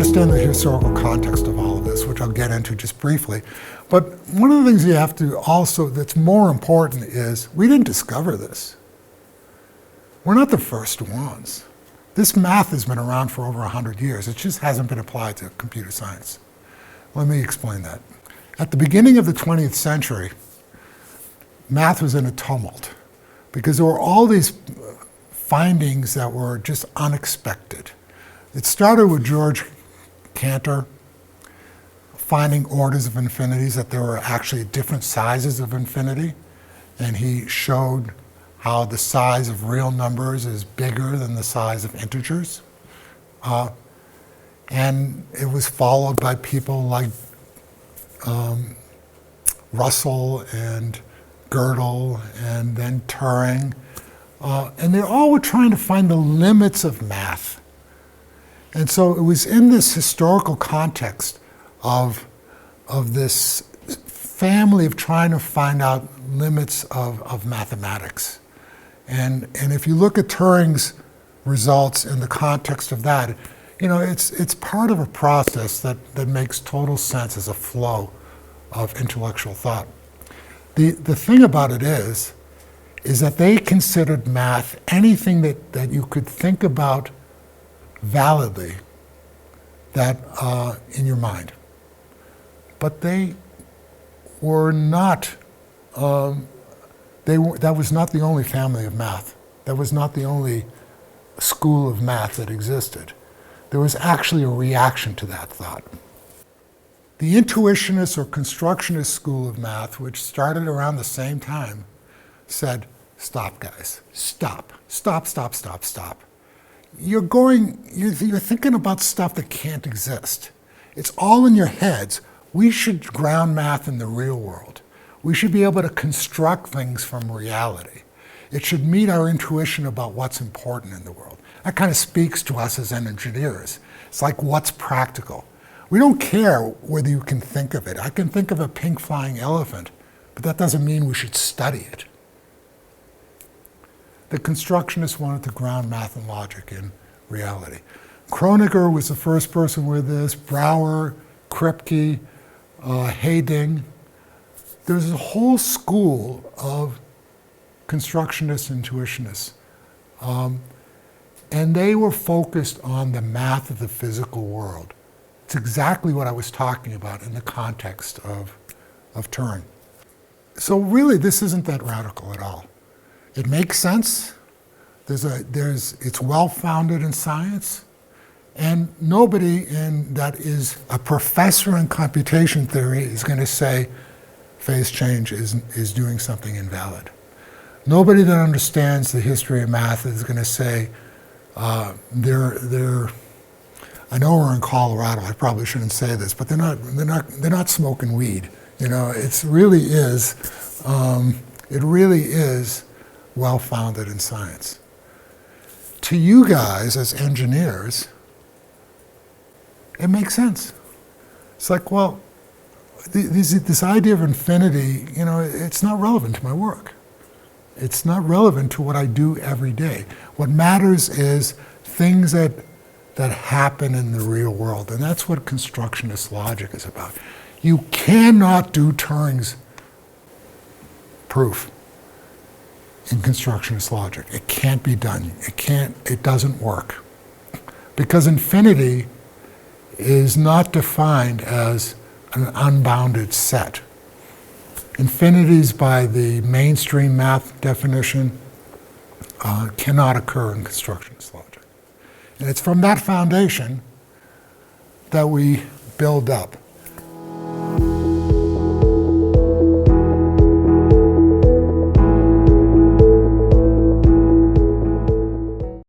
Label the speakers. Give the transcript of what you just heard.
Speaker 1: understand the historical context of all of this, which I'll get into just briefly. But one of the things you have to also, that's more important, is we didn't discover this. We're not the first ones. This math has been around for over 100 years. It just hasn't been applied to computer science. Let me explain that. At the beginning of the 20th century, math was in a tumult because there were all these findings that were just unexpected. It started with George Cantor finding orders of infinities, that there were actually different sizes of infinity, and he showed how the size of real numbers is bigger than the size of integers. And it was followed by people like Russell and Gödel and then Turing. And they all were trying to find the limits of math. And so it was in this historical context of this family of trying to find out limits of mathematics. And if you look at Turing's results in the context of that, you know, it's part of a process that makes total sense as a flow of intellectual thought. The thing about it is that they considered math anything that you could think about validly that in your mind. But they were not, that was not the only family of math. That was not the only school of math that existed. There was actually a reaction to that thought. The intuitionist or constructionist school of math, which started around the same time, said, stop, guys, stop. You're thinking about stuff that can't exist. It's all in your heads. We should ground math in the real world. We should be able to construct things from reality. It should meet our intuition about what's important in the world. That kind of speaks to us as engineers. It's like, what's practical? We don't care whether you can think of it. I can think of a pink flying elephant, but that doesn't mean we should study it. The constructionists wanted to ground math and logic in reality. Kronecker was the first person with this, Brouwer, Kripke, Heyting. There's a whole school of constructionists and intuitionists. And they were focused on the math of the physical world. It's exactly what I was talking about in the context of Turing. So really, this isn't that radical at all. It makes sense. It's well-founded in science. And nobody that is a professor in computation theory is going to say phase change is doing something invalid. Nobody that understands the history of math is going to say I know we're in Colorado. I probably shouldn't say this, but they're not smoking weed. You know, it really is well-founded in science. To you guys as engineers, it makes sense. It's like, well, this idea of infinity, you know, it's not relevant to my work. It's not relevant to what I do every day. What matters is things that happen in the real world, and that's what constructionist logic is about. You cannot do Turing's proof in constructionist logic. It can't be done. It doesn't work. Because infinity is not defined as an unbounded set. Infinities by the mainstream math definition cannot occur in constructionist logic. And it's from that foundation that we build up.